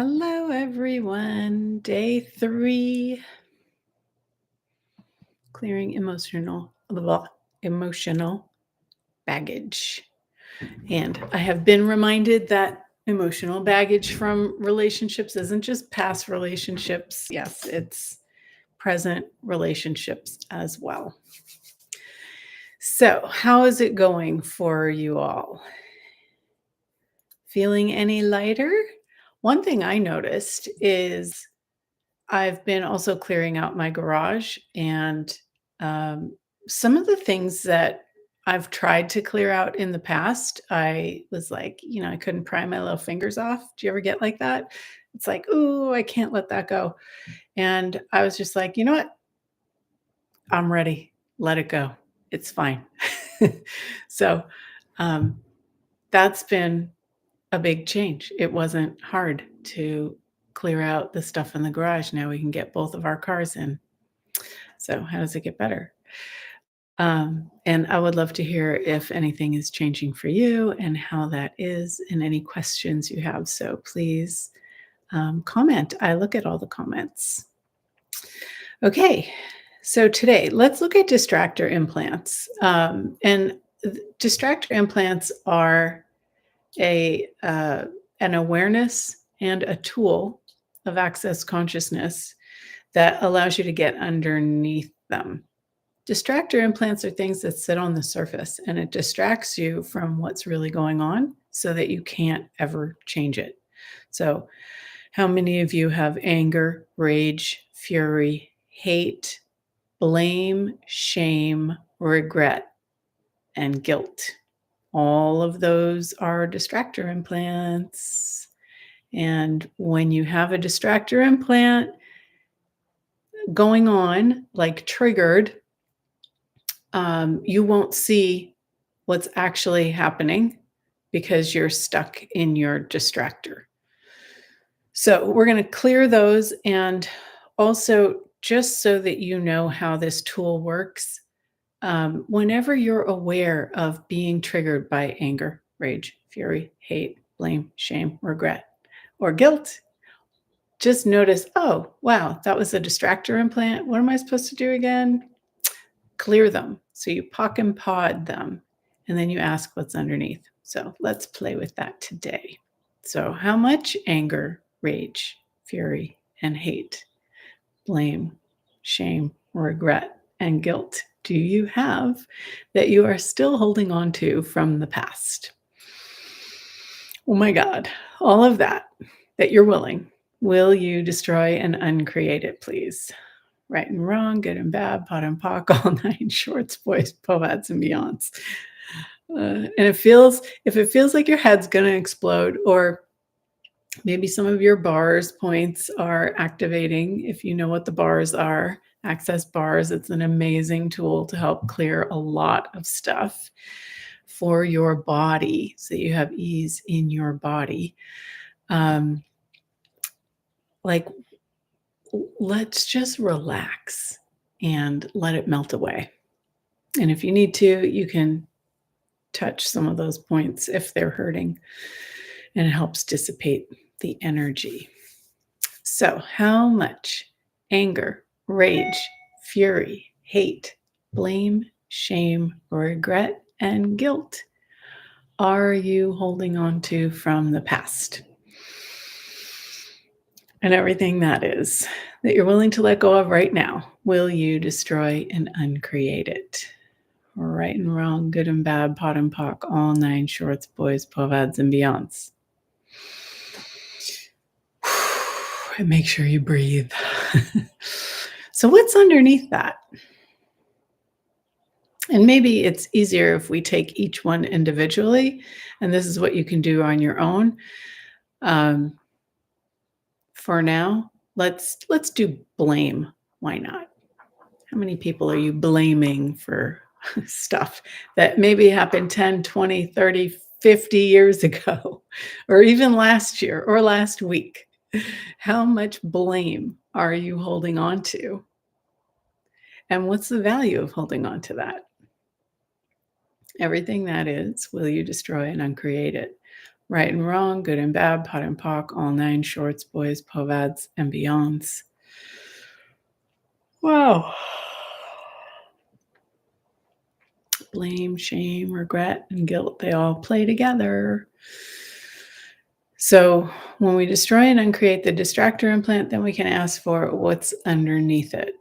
Hello, everyone. Day 3, clearing emotional baggage. And I have been reminded that emotional baggage from relationships isn't just past relationships. Yes, it's present relationships as well. So, how is it going for you all? Feeling any lighter? One thing I noticed is I've been also clearing out my garage, and um, some of the things that I've tried to clear out in the past, I was like, I couldn't pry my little fingers off. Do you ever get like that? It's like, "Ooh, I can't let that go." And I was just like, "You know what? I'm ready. Let it go. It's fine." So, um, that's been a big change. It wasn't hard to clear out the stuff in the garage. Now we can get both of our cars in. So, how does it get better? And I would love to hear if anything is changing for you and how that is, and any questions you have. So, please comment. I look at all the comments. Okay. So, today, let's look at distractor implants. Distractor implants are an awareness and a tool of access consciousness that allows you to get underneath them. Distractor implants are things that sit on the surface, and it distracts you from what's really going on so that you can't ever change it. So, how many of you have anger, rage, fury, hate, blame, shame, regret, and guilt? All of those are distractor implants. And when you have a distractor implant going on, like triggered, you won't see what's actually happening because you're stuck in your distractor. So we're going to clear those. And also, just so that you know how this tool works, whenever you're aware of being triggered by anger, rage, fury, hate, blame, shame, regret, or guilt, just notice, oh, wow, that was a distractor implant. What am I supposed to do again? Clear them. So you pock and pod them, and then you ask what's underneath. So let's play with that today. So, how much anger, rage, fury, and hate, blame, shame, regret, and guilt do you have that you are still holding on to from the past? Oh my God, all of that you're willing. Will you destroy and uncreate it, please? Right and wrong, good and bad, pot and pock, all nine shorts, boys, poets, and beyonds. And if it feels like your head's going to explode, or maybe some of your bars points are activating. If you know what the bars are, access bars, it's an amazing tool to help clear a lot of stuff for your body so you have ease in your body. Like, let's just relax and let it melt away. And if you need to, you can touch some of those points if they're hurting, and it helps dissipate the energy. So, how much anger, rage, fury, hate, blame, shame, regret, and guilt are you holding on to from the past? And everything that you're willing to let go of right now, will you destroy and uncreate it? Right and wrong, good and bad, pot and pock, all nine shorts, boys, povads, and beyonds. And make sure you breathe. So what's underneath that? And maybe it's easier if we take each one individually, and this is what you can do on your own. For now, let's do blame. Why not? How many people are you blaming for stuff that maybe happened 10, 20, 30, 50 years ago, or even last year or last week? How much blame are you holding on to? And what's the value of holding on to that? Everything that is, will you destroy and uncreate it? right and wrong, good and bad, pot and pock, all nine shorts, boys, povads, and beyonds. Wow. Blame, shame, regret, and guilt, they all play together. So when we destroy and uncreate the distractor implant, then we can ask for what's underneath it.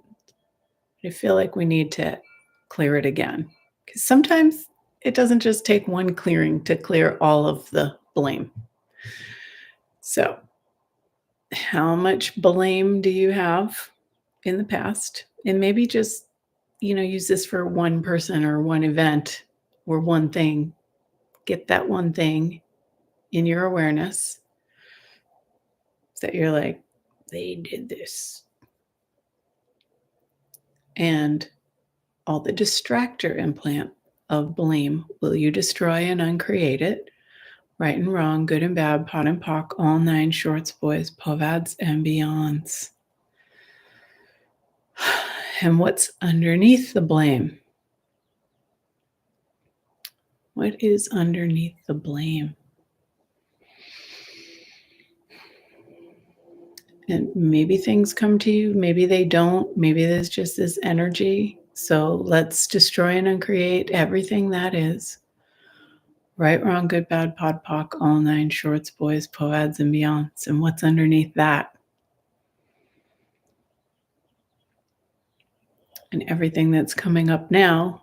I feel like we need to clear it again, because sometimes it doesn't just take one clearing to clear all of the blame. So how much blame do you have in the past? And maybe just, use this for one person or one event or one thing. Get that one thing in your awareness that you're like, they did this. And all the distractor implant of blame, will you destroy and uncreate it? Right and wrong, good and bad, pot and pock, all nine shorts, boys, povads, and beyonds. And what's underneath the blame? What is underneath the blame? And maybe things come to you, maybe they don't, maybe there's just this energy. So let's destroy and uncreate everything that is. Right, wrong, good, bad, pod, pock, all nine shorts, boys, povads, and beyonds. And what's underneath that? And everything that's coming up now,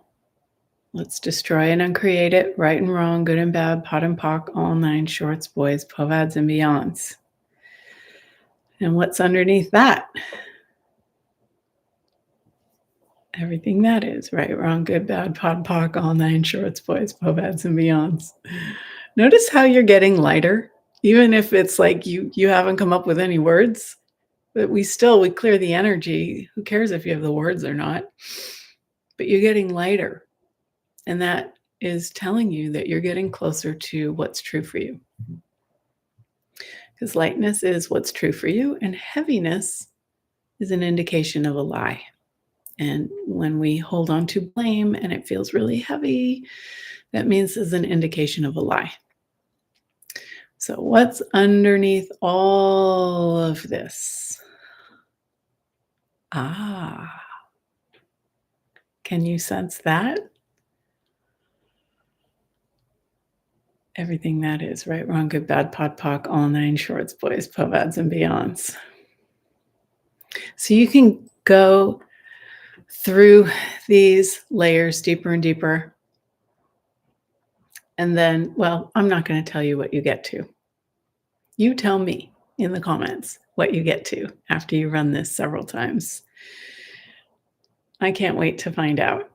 let's destroy and uncreate it. Right and wrong, good and bad, pot and pock, all nine shorts, boys, povads, and beyonds. And what's underneath that? Everything that is. Right, wrong, good, bad, pod, pock, all nine shorts, boys, povads, and beyonds. Notice how you're getting lighter, even if it's like you haven't come up with any words, but we clear the energy. Who cares if you have the words or not? But you're getting lighter. And that is telling you that you're getting closer to what's true for you. Because lightness is what's true for you, and heaviness is an indication of a lie. And when we hold on to blame and it feels really heavy, that means it's an indication of a lie. So what's underneath all of this? Can you sense that? Everything that is, right, wrong, good, bad, pod, pock, all nine shorts, boys, povads, and beyonds. So you can go through these layers deeper and deeper. And then, well, I'm not going to tell you what you get to. You tell me in the comments what you get to after you run this several times. I can't wait to find out.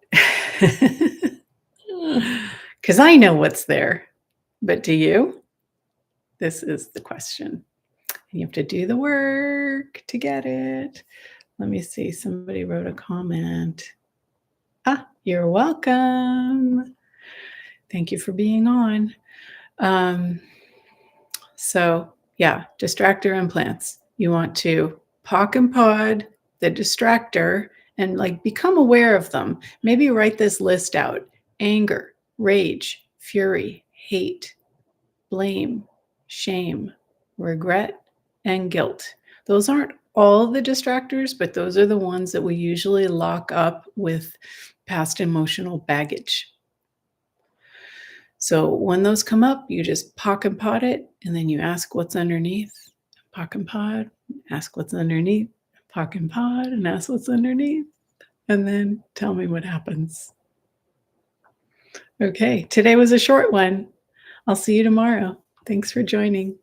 Because I know what's there. But do you? This is the question. You have to do the work to get it. Let me see. Somebody wrote a comment. You're welcome. Thank you for being on. So yeah, distractor implants. You want to pock and pod the distractor and like become aware of them. Maybe write this list out: anger, rage, fury, hate, blame, shame, regret, and guilt. Those aren't all the distractors, but those are the ones that we usually lock up with past emotional baggage. So when those come up, you just pock and pod it, and then you ask what's underneath, pock and pod, ask what's underneath, pock and pod, and ask what's underneath, and then tell me what happens. Okay, today was a short one. I'll see you tomorrow. Thanks for joining.